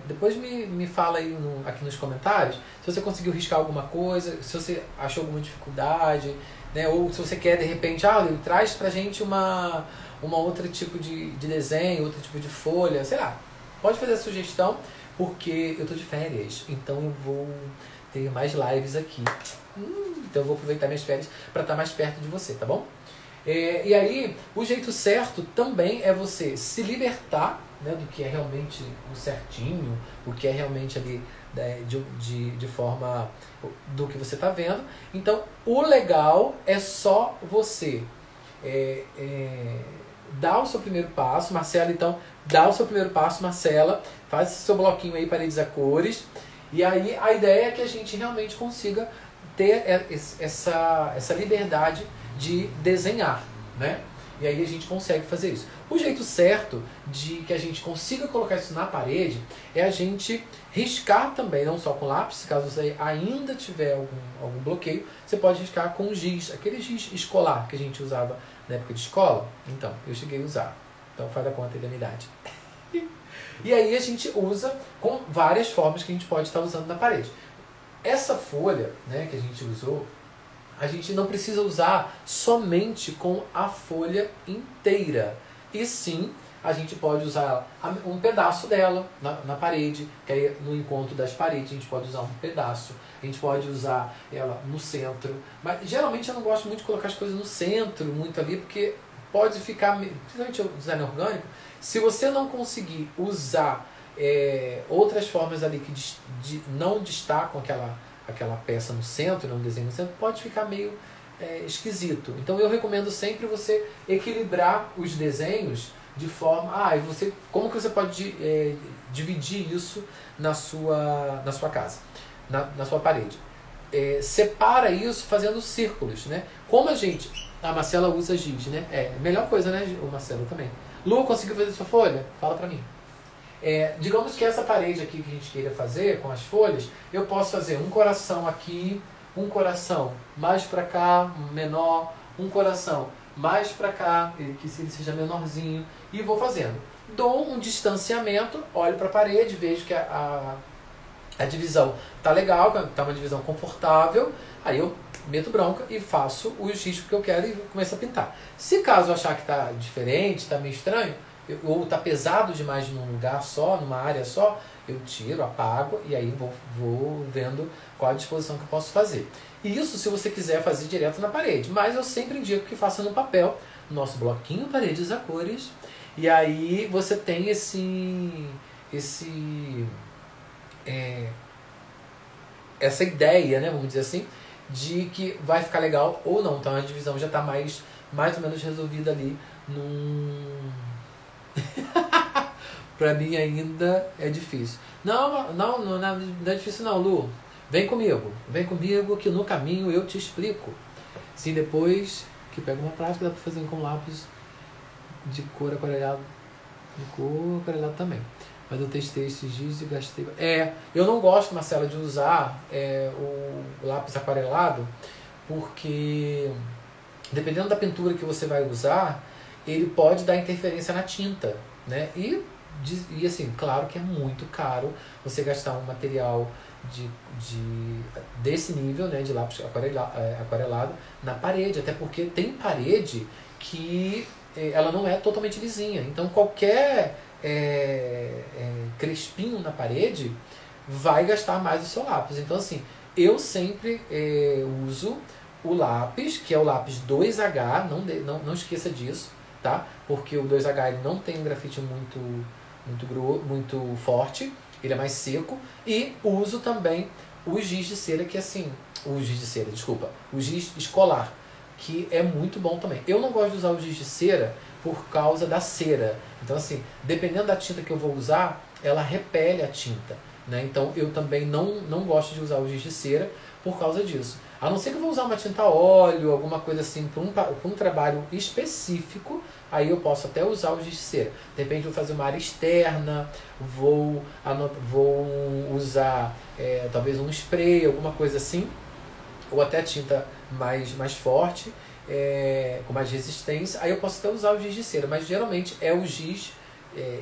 depois me fala aí aqui nos comentários se você conseguiu riscar alguma coisa, se você achou alguma dificuldade, né, ou se você quer de repente, ele traz pra gente uma outro tipo de desenho, outro tipo de folha, sei lá, pode fazer a sugestão, porque eu tô de férias, então eu vou ter mais lives aqui. Então eu vou aproveitar minhas férias para estar mais perto de você, tá bom? E aí, o jeito certo também é você se libertar, né, do que é realmente o certinho, o que é realmente ali de forma do que você está vendo. Então, o legal é só você dar o seu primeiro passo. Marcela, então, dá o seu primeiro passo, Marcela, faz seu bloquinho aí, paredes a cores. E aí, a ideia é que a gente realmente consiga ter essa liberdade de desenhar, né? E aí a gente consegue fazer isso. O jeito certo de que a gente consiga colocar isso na parede é a gente riscar também, não só com lápis, caso você ainda tiver algum bloqueio, você pode riscar com giz, aquele giz escolar que a gente usava na época de escola. Então, eu cheguei a usar. Então faz a conta aí da minha idade. E aí a gente usa com várias formas que a gente pode estar usando na parede. Essa folha, né, que a gente usou, a gente não precisa usar somente com a folha inteira. E sim, a gente pode usar um pedaço dela na parede, que aí no encontro das paredes a gente pode usar um pedaço. A gente pode usar ela no centro. Mas geralmente eu não gosto muito de colocar as coisas no centro, muito ali, porque pode ficar, principalmente o design orgânico, se você não conseguir usar outras formas ali que não destacam aquela peça no centro, um desenho no centro, pode ficar meio esquisito. Então eu recomendo sempre você equilibrar os desenhos de forma... como que você pode dividir isso na sua casa, na sua parede? Separa isso fazendo círculos, né? Como a Marcela usa giz, né? Melhor coisa, né? O Marcelo também. Lu, conseguiu fazer sua folha? Fala pra mim. Digamos que essa parede aqui que a gente queira fazer com as folhas, eu posso fazer um coração aqui, um coração mais pra cá, menor, um coração mais pra cá, que seja menorzinho, e vou fazendo. Dou um distanciamento, olho pra parede, vejo que a divisão tá legal, tá uma divisão confortável, aí eu meto bronca e faço os riscos que eu quero e começo a pintar. Se caso eu achar que tá diferente, tá meio estranho, ou tá pesado demais num lugar só, numa área só, eu tiro, apago e aí vou vendo qual a disposição que eu posso fazer. E isso se você quiser fazer direto na parede, mas eu sempre indico que faça no papel, nosso bloquinho paredes a cores, e aí você tem essa ideia, né, vamos dizer assim, de que vai ficar legal ou não. Então a divisão já está mais ou menos resolvida ali num... Pra mim ainda é difícil. Não é difícil não, Lu. Vem comigo que no caminho eu te explico. Sim, depois que pega uma prática, dá pra fazer com lápis de cor aquarelado. De cor aquarelado também. Mas eu testei esses dias e gastei... eu não gosto, Marcela, de usar o lápis aquarelado, porque dependendo da pintura que você vai usar, ele pode dar interferência na tinta, né? E assim, claro que é muito caro você gastar um material desse nível, né, de lápis aquarelado na parede, até porque tem parede que ela não é totalmente lisinha, então qualquer crespinho na parede vai gastar mais o seu lápis. Então assim, eu sempre uso o lápis, que é o lápis 2H, não esqueça disso, tá? Porque o 2H ele não tem um grafite muito forte, ele é mais seco, e uso também o giz de cera, que assim, o giz escolar, que é muito bom também. Eu não gosto de usar o giz de cera por causa da cera, então assim, dependendo da tinta que eu vou usar, ela repele a tinta, né? Então eu também não gosto de usar o giz de cera por causa disso. A não ser que eu vou usar uma tinta óleo, alguma coisa assim, para um trabalho específico, aí eu posso até usar o giz de cera. De repente eu vou fazer uma área externa, vou usar talvez um spray, alguma coisa assim, ou até tinta mais forte, com mais resistência, aí eu posso até usar o giz de cera, mas geralmente é o giz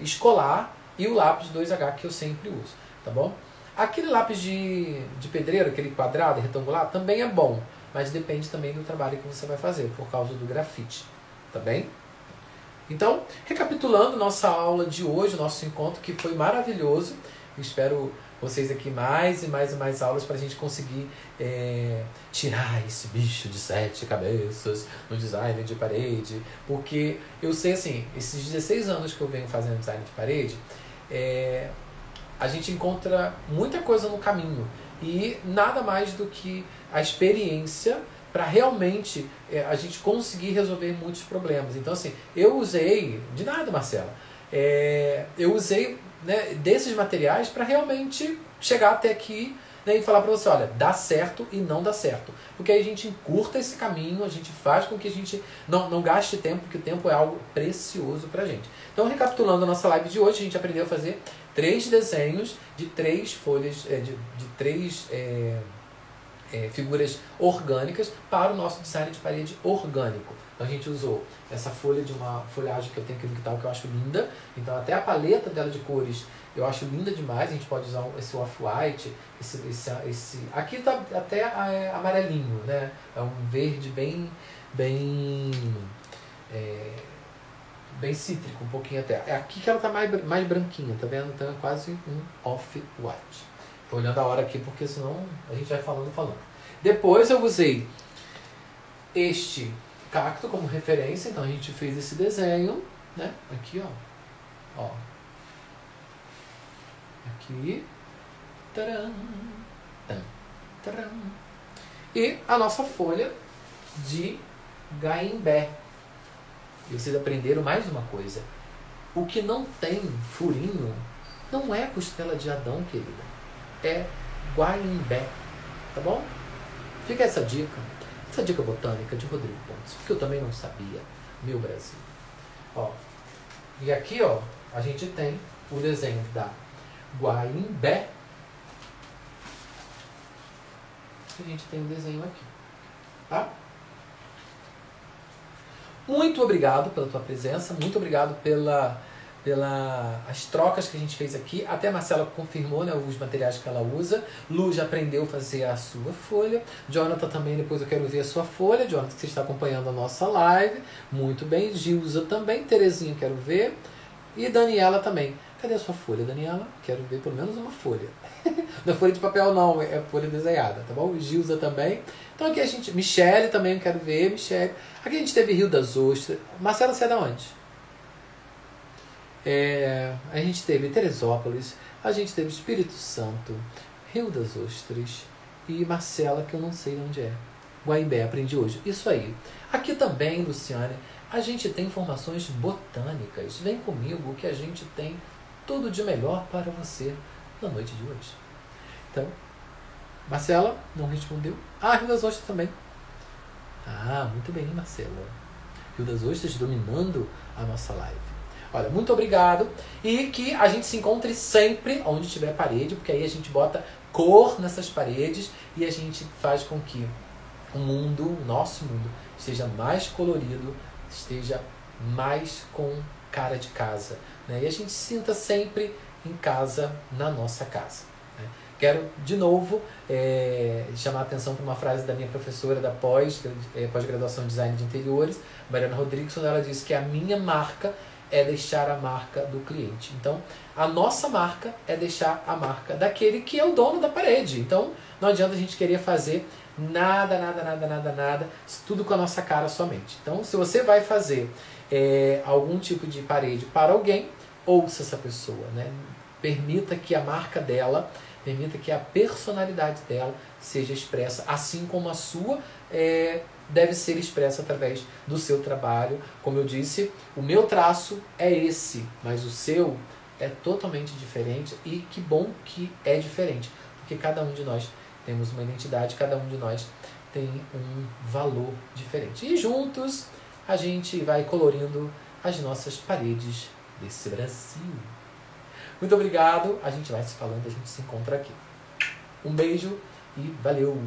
escolar e o lápis 2H que eu sempre uso, tá bom? Aquele lápis de pedreiro, aquele quadrado, retangular, também é bom, mas depende também do trabalho que você vai fazer, por causa do grafite, tá bem? Então, recapitulando nossa aula de hoje, nosso encontro, que foi maravilhoso, eu espero vocês aqui mais e mais aulas para a gente conseguir tirar esse bicho de 7 cabeças no design de parede, porque eu sei assim, esses 16 anos que eu venho fazendo design de parede, a gente encontra muita coisa no caminho e nada mais do que a experiência para realmente a gente conseguir resolver muitos problemas. Então assim, eu usei, de nada Marcela, eu usei, né, desses materiais para realmente chegar até aqui, né, e falar para você, olha, dá certo e não dá certo. Porque aí a gente encurta esse caminho, a gente faz com que a gente não gaste tempo, porque o tempo é algo precioso para a gente. Então, recapitulando a nossa live de hoje, a gente aprendeu a fazer 3 desenhos de 3 folhas, de 3 figuras orgânicas para o nosso design de parede orgânico. Então a gente usou essa folha de uma folhagem que eu tenho aqui no quintal, que eu acho linda. Então até a paleta dela de cores eu acho linda demais. A gente pode usar esse off-white, esse... Aqui tá até amarelinho, né? É um verde bem cítrico, um pouquinho até. É aqui que ela tá mais branquinha, tá vendo? Então é quase um off-white. Tô olhando a hora aqui porque senão a gente vai falando. Depois eu usei este cacto como referência, então a gente fez esse desenho, né? Aqui, ó. Aqui. Taram, taram. E a nossa folha de gaimbé. E vocês aprenderam mais uma coisa. O que não tem furinho não é costela de Adão, querida. É guaimbé. Tá bom? Fica essa dica botânica de Rodrigo Pontes, porque eu também não sabia. Meu Brasil. Ó. E aqui, ó, a gente tem o desenho da guaimbé. A gente tem um desenho aqui. Tá? Muito obrigado pela tua presença, muito obrigado as trocas que a gente fez aqui. Até a Marcela confirmou, né, os materiais que ela usa. Lu já aprendeu a fazer a sua folha. Jonathan também, depois eu quero ver a sua folha. Jonathan, que você está acompanhando a nossa live. Muito bem. Gilza também. Terezinha, quero ver. E Daniela também. Cadê a sua folha, Daniela? Quero ver pelo menos uma folha. Não é folha de papel não, é folha desenhada, tá bom? Gilza também. Então aqui a gente... Michele também, quero ver. Michele. Aqui a gente teve Rio das Ostras. Marcela, você é da onde? A gente teve Teresópolis, a gente teve Espírito Santo, Rio das Ostras, E Marcela, que eu não sei de onde é. Guaimbé, aprendi hoje. Isso aí. Aqui também, Luciane, a gente tem informações botânicas. Vem comigo que a gente tem tudo de melhor para você na noite de hoje. Então, Marcela não respondeu. Ah, Rio das Ostras também. Ah, muito bem, Marcela. Rio das Ostras dominando a nossa live. Olha, muito obrigado. E que a gente se encontre sempre onde tiver parede, porque aí a gente bota cor nessas paredes e a gente faz com que o mundo, o nosso mundo, esteja mais colorido, esteja mais com cara de casa, né? E a gente se sinta sempre em casa, na nossa casa, né? Quero, de novo, chamar a atenção para uma frase da minha professora da pós-graduação em Design de Interiores, Mariana Rodrigues, onde ela disse que a minha marca é deixar a marca do cliente. Então, a nossa marca é deixar a marca daquele que é o dono da parede. Então, não adianta a gente querer fazer nada, tudo com a nossa cara somente. Então, se você vai fazer algum tipo de parede para alguém, ouça essa pessoa, né? Permita que a marca dela, permita que a personalidade dela seja expressa, assim como a sua deve ser expressa através do seu trabalho. Como eu disse, o meu traço é esse, mas o seu é totalmente diferente, e que bom que é diferente, porque cada um de nós temos uma identidade, cada um de nós tem um valor diferente. E juntos a gente vai colorindo as nossas paredes desse Brasil. Muito obrigado, a gente vai se falando, a gente se encontra aqui. Um beijo e valeu!